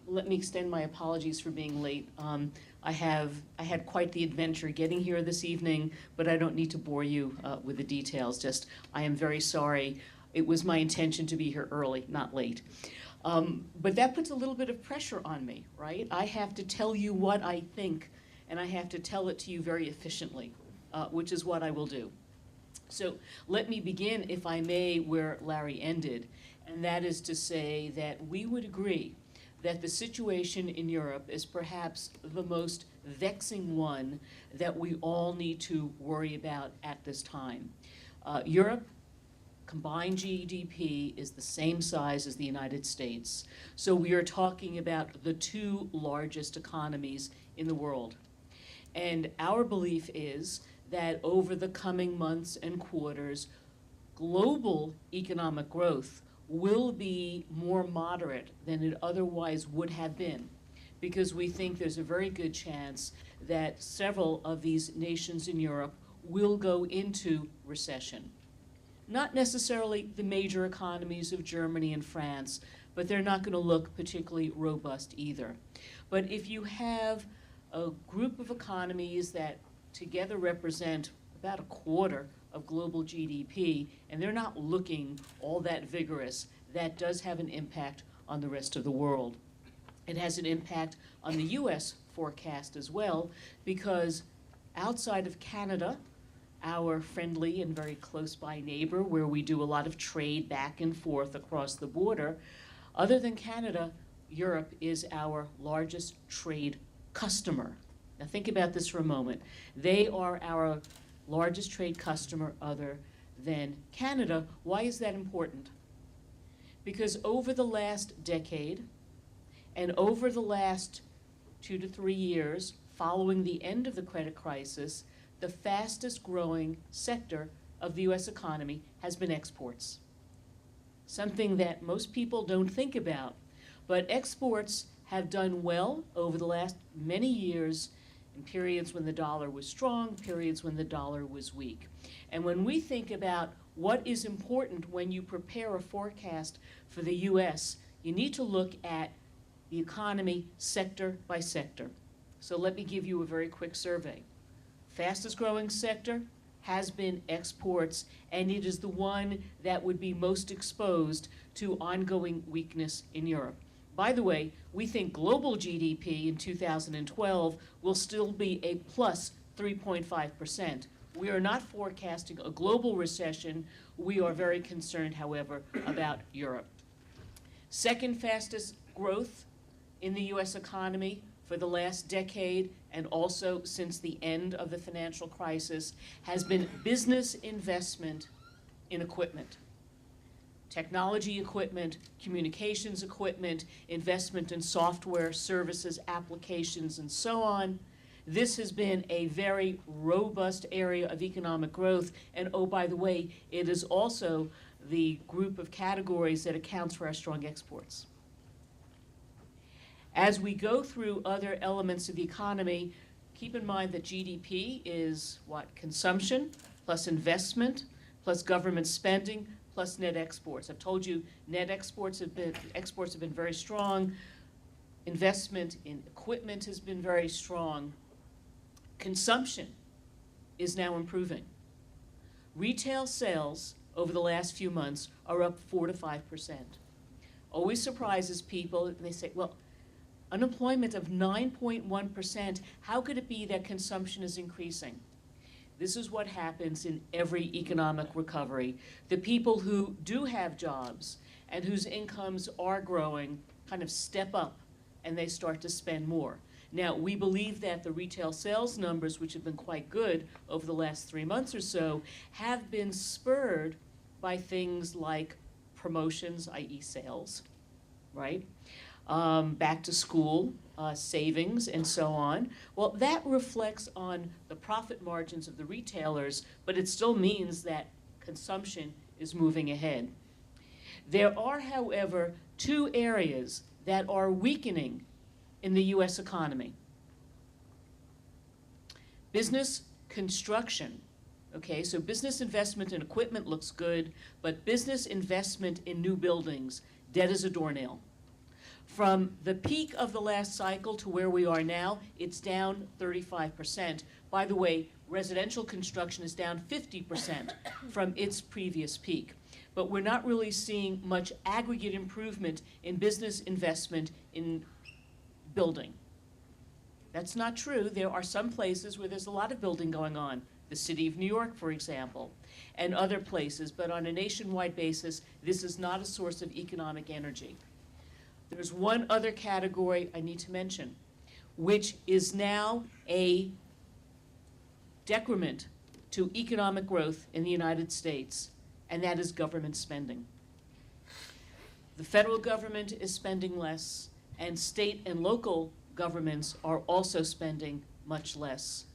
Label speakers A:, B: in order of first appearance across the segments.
A: Let me extend my apologies for being late. I had quite the adventure getting here this evening, but I don't need to bore you with the details. Just, I am very sorry. It was my intention to be here early, not late. But that puts a little bit of pressure on me, right? I have to tell you what I think, and I have to tell it to you very efficiently, which is what I will do. So let me begin, if I may, where Larry ended, and that is to say that we would agree that the situation in Europe is perhaps the most vexing one that we all need to worry about at this time. Europe, combined GDP is the same size as the United States. So we are talking about the two largest economies in the world. And our belief is that over the coming months and quarters, global economic growth will be more moderate than it otherwise would have been, because we think there's a very good chance that several of these nations in Europe will go into recession. Not necessarily the major economies of Germany and France, but they're not going to look particularly robust either. But if you have a group of economies that together represent about a quarter of global GDP, and they're not looking all that vigorous, that does have an impact on the rest of the world. It has an impact on the US forecast as well, because outside of Canada, our friendly and very close by neighbor, where we do a lot of trade back and forth across the border, other than Canada, Europe is our largest trade customer. Now think about this for a moment. They are our largest trade customer other than Canada. Why is that important? Because over the last decade and over the last 2 to 3 years following the end of the credit crisis, the fastest growing sector of the US economy has been exports. Something that most people don't think about, but exports have done well over the last many years in periods when the dollar was strong, periods when the dollar was weak. And when we think about what is important when you prepare a forecast for the US, you need to look at the economy sector by sector. So let me give you a very quick survey. Fastest growing sector has been exports, and it is the one that would be most exposed to ongoing weakness in Europe. By the way, we think global GDP in 2012 will still be a plus 3.5%. We are not forecasting a global recession. We are very concerned, however, about Europe. Second fastest growth in the US economy for the last decade, and also since the end of the financial crisis, has been business investment in equipment. Technology equipment, communications equipment, investment in software, services, applications, and so on. This has been a very robust area of economic growth, and oh, by the way, it is also the group of categories that accounts for our strong exports. As we go through other elements of the economy, keep in mind that GDP is what? Consumption plus investment plus government spending plus net exports. I've told you net exports have been very strong. Investment in equipment has been very strong. Consumption is now improving. Retail sales over the last few months are up 4 to 5%. Always surprises people, and they say, well, unemployment of 9.1%, how could it be that consumption is increasing? This is what happens in every economic recovery. The people who do have jobs and whose incomes are growing kind of step up and they start to spend more. Now, we believe that the retail sales numbers, which have been quite good over the last 3 months or so, have been spurred by things like promotions, i.e. sales, right? Back to school, savings, and so on. Well, that reflects on the profit margins of the retailers, but it still means that consumption is moving ahead. There are, however, 2 areas that are weakening in the US economy. Business construction. Okay, so business investment in equipment looks good, but business investment in new buildings, dead as a doornail. From the peak of the last cycle to where we are now, it's down 35%. By the way, residential construction is down 50% from its previous peak. But we're not really seeing much aggregate improvement in business investment in building. That's not true. There are some places where there's a lot of building going on. The city of New York, for example, and other places. But on a nationwide basis, this is not a source of economic energy. There's one other category I need to mention, which is now a decrement to economic growth in the United States, and that is government spending. The federal government is spending less, and state and local governments are also spending much less,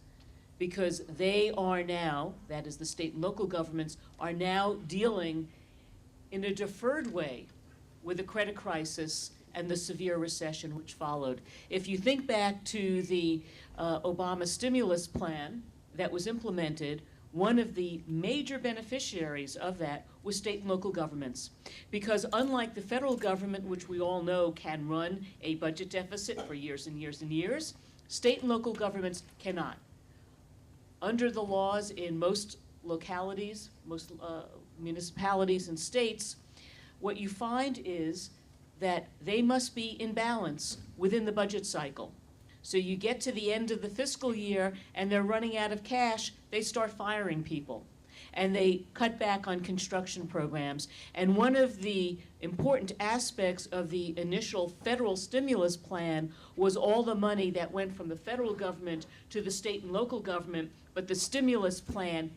A: because they are now, that is the state and local governments, are now dealing in a deferred way with the credit crisis and the severe recession which followed. If you think back to the Obama stimulus plan that was implemented, one of the major beneficiaries of that was state and local governments. Because unlike the federal government, which we all know can run a budget deficit for years and years and years, state and local governments cannot. Under the laws in most localities, most municipalities and states, what you find is that they must be in balance within the budget cycle. So you get to the end of the fiscal year and they're running out of cash, they start firing people. And they cut back on construction programs. And one of the important aspects of the initial federal stimulus plan was all the money that went from the federal government to the state and local government, but the stimulus plan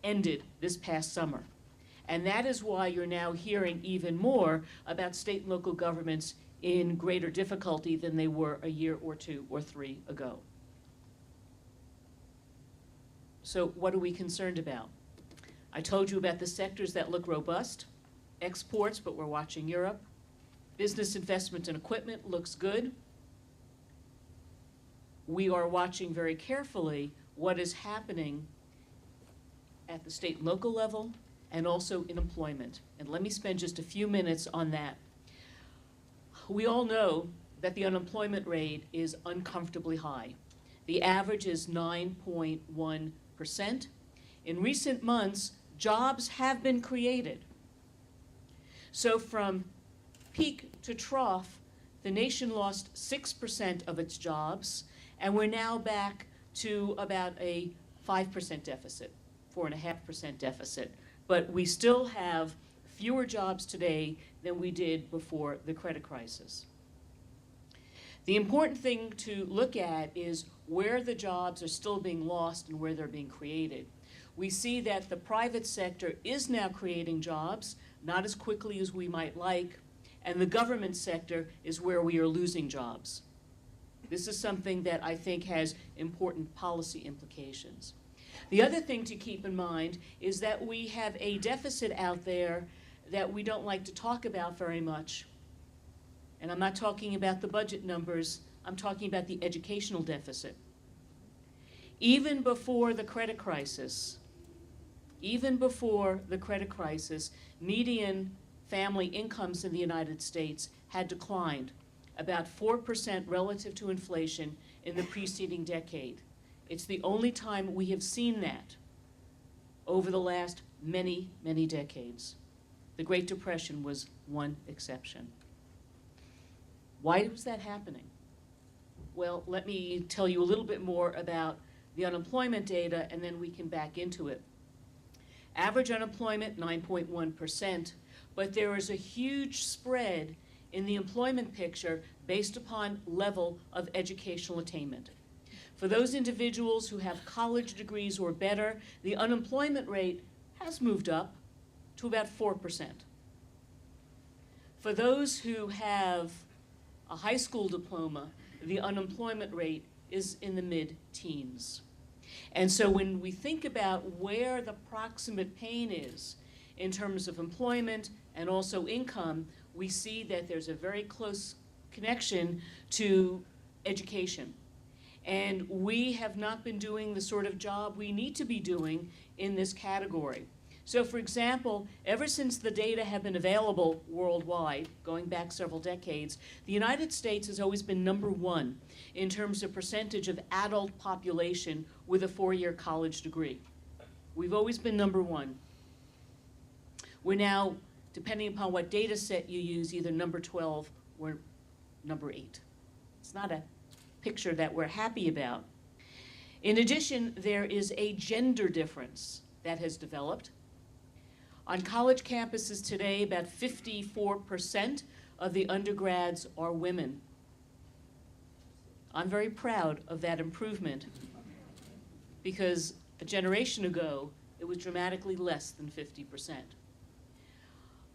A: ended this past summer. And that is why you're now hearing even more about state and local governments in greater difficulty than they were a year or two or three ago. So what are we concerned about? I told you about the sectors that look robust. Exports, but we're watching Europe. Business investment in equipment looks good. We are watching very carefully what is happening at the state and local level and also in employment. And let me spend just a few minutes on that. We all know that the unemployment rate is uncomfortably high. The average is 9.1%. In recent months, jobs have been created. So from peak to trough, the nation lost 6% of its jobs, and we're now back to about a 5% deficit, 4.5% deficit. But we still have fewer jobs today than we did before the credit crisis. The important thing to look at is where the jobs are still being lost and where they're being created. We see that the private sector is now creating jobs, not as quickly as we might like, and the government sector is where we are losing jobs. This is something that I think has important policy implications. The other thing to keep in mind is that we have a deficit out there that we don't like to talk about very much. And I'm not talking about the budget numbers, I'm talking about the educational deficit. Even before the credit crisis, median family incomes in the United States had declined about 4% relative to inflation in the preceding decade. It's the only time we have seen that over the last many, many decades. The Great Depression was one exception. Why was that happening? Well, let me tell you a little bit more about the unemployment data, and then we can back into it. Average unemployment, 9.1%, but there is a huge spread in the employment picture based upon level of educational attainment. For those individuals who have college degrees or better, the unemployment rate has moved up to about 4%. For those who have a high school diploma, the unemployment rate is in the mid-teens. And so when we think about where the proximate pain is in terms of employment and also income, we see that there's a very close connection to education. And we have not been doing the sort of job we need to be doing in this category. So for example, ever since the data have been available worldwide, going back several decades, the United States has always been #1 in terms of percentage of adult population with a 4-year college degree. We've always been #1. We're now, depending upon what data set you use, either #12 or #8. It's not a picture that we're happy about. In addition, there is a gender difference that has developed. On college campuses today, about 54% of the undergrads are women. I'm very proud of that improvement because a generation ago, it was dramatically less than 50%.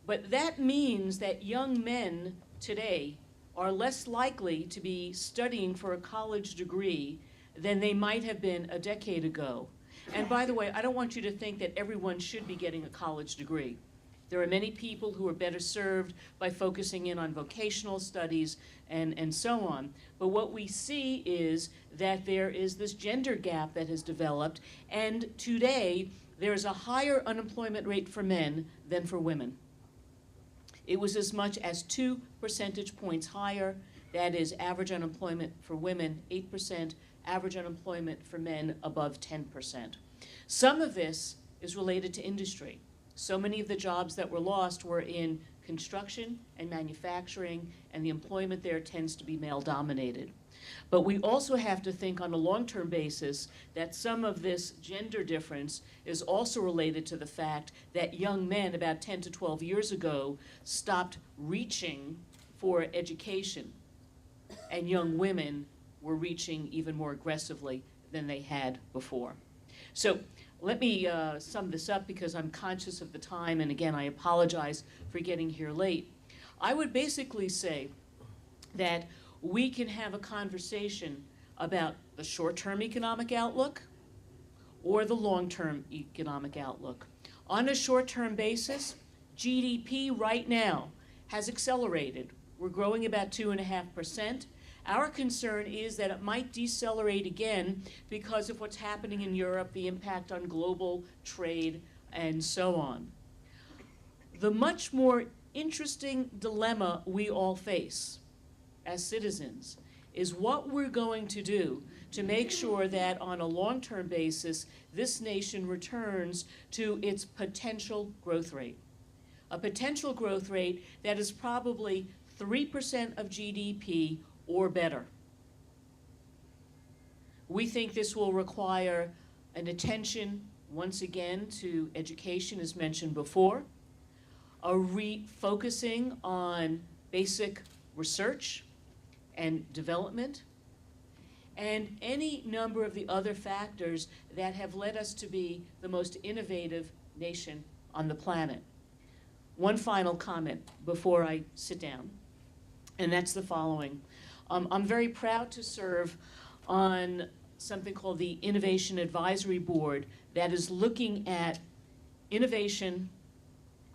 A: But that means that young men today are less likely to be studying for a college degree than they might have been a decade ago. And by the way, I don't want you to think that everyone should be getting a college degree. There are many people who are better served by focusing in on vocational studies and so on. But what we see is that there is this gender gap that has developed, and today there is a higher unemployment rate for men than for women. It was as much as 2 percentage points higher. That is average unemployment for women, 8%, average unemployment for men above 10%. Some of this is related to industry. So many of the jobs that were lost were in construction and manufacturing, and the employment there tends to be male-dominated. But we also have to think on a long-term basis that some of this gender difference is also related to the fact that young men about 10 to 12 years ago stopped reaching for education, and young women were reaching even more aggressively than they had before. So let me sum this up because I'm conscious of the time, and again, I apologize for getting here late. I would basically say that we can have a conversation about the short-term economic outlook or the long-term economic outlook. On a short-term basis, GDP right now has accelerated. We're growing about 2.5%. Our concern is that it might decelerate again because of what's happening in Europe, the impact on global trade, and so on. The much more interesting dilemma we all face as citizens is what we're going to do to make sure that on a long-term basis, this nation returns to its potential growth rate. A potential growth rate that is probably 3% of GDP or better. We think this will require an attention, once again, to education, as mentioned before, a refocusing on basic research and development, and any number of the other factors that have led us to be the most innovative nation on the planet. One final comment before I sit down, and that's the following. I'm very proud to serve on something called the Innovation Advisory Board that is looking at innovation,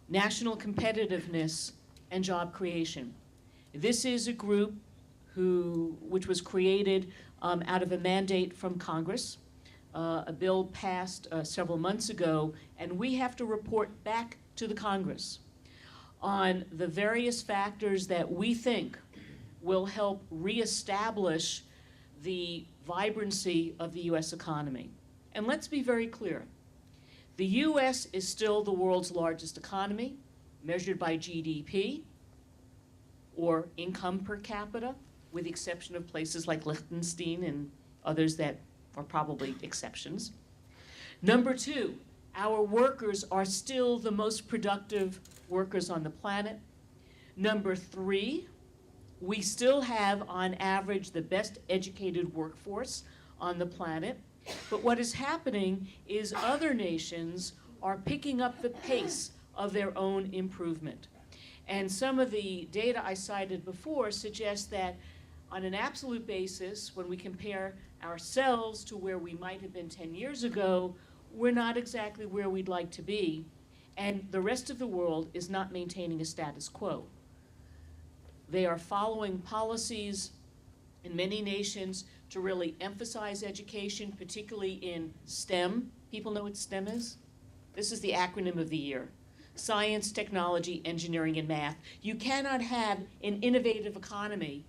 A: national competitiveness, and job creation. This is a group which was created out of a mandate from Congress. A bill passed several months ago, and we have to report back to the Congress on the various factors that we think will help reestablish the vibrancy of the U.S. economy. And let's be very clear. The U.S. is still the world's largest economy, measured by GDP or income per capita, with the exception of places like Liechtenstein and others that are probably exceptions. Number two, our workers are still the most productive workers on the planet. Number three, we still have, on average, the best educated workforce on the planet. But what is happening is other nations are picking up the pace of their own improvement. And some of the data I cited before suggests that on an absolute basis, when we compare ourselves to where we might have been 10 years ago, we're not exactly where we'd like to be. And the rest of the world is not maintaining a status quo. They are following policies in many nations to really emphasize education, particularly in STEM. People know what STEM is? This is the acronym of the year. Science, technology, engineering, and math. You cannot have an innovative economy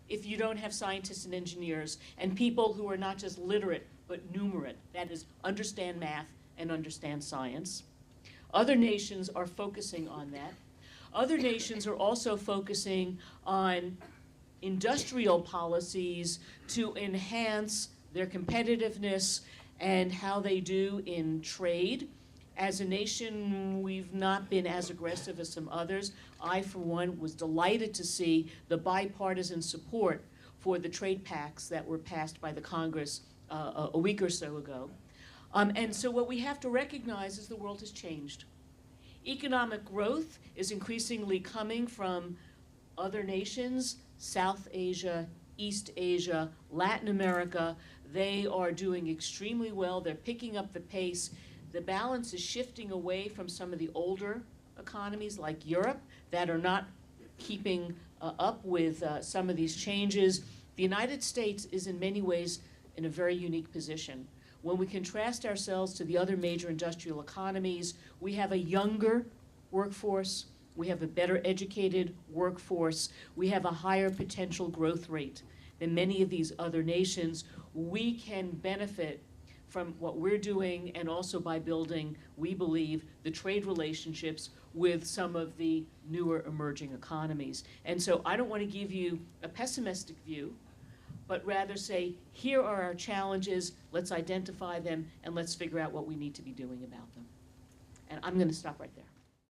A: if you don't have scientists and engineers and people who are not just literate, but numerate. That is, understand math and understand science. Other nations are focusing on that. Other nations are also focusing on industrial policies to enhance their competitiveness and how they do in trade. As a nation, we've not been as aggressive as some others. I, for one, was delighted to see the bipartisan support for the trade pacts that were passed by the Congress a week or so ago. And so what we have to recognize is the world has changed. Economic growth is increasingly coming from other nations, South Asia, East Asia, Latin America. They are doing extremely well. They're picking up the pace. The balance is shifting away from some of the older economies like Europe that are not keeping up with some of these changes. The United States is in many ways in a very unique position. When we contrast ourselves to the other major industrial economies, we have a younger workforce, we have a better educated workforce, we have a higher potential growth rate than many of these other nations. We can benefit from what we're doing and also by building, we believe, the trade relationships with some of the newer emerging economies. And so I don't want to give you a pessimistic view, but rather say, here are our challenges, let's identify them, and let's figure out what we need to be doing about them. And I'm going to stop right there.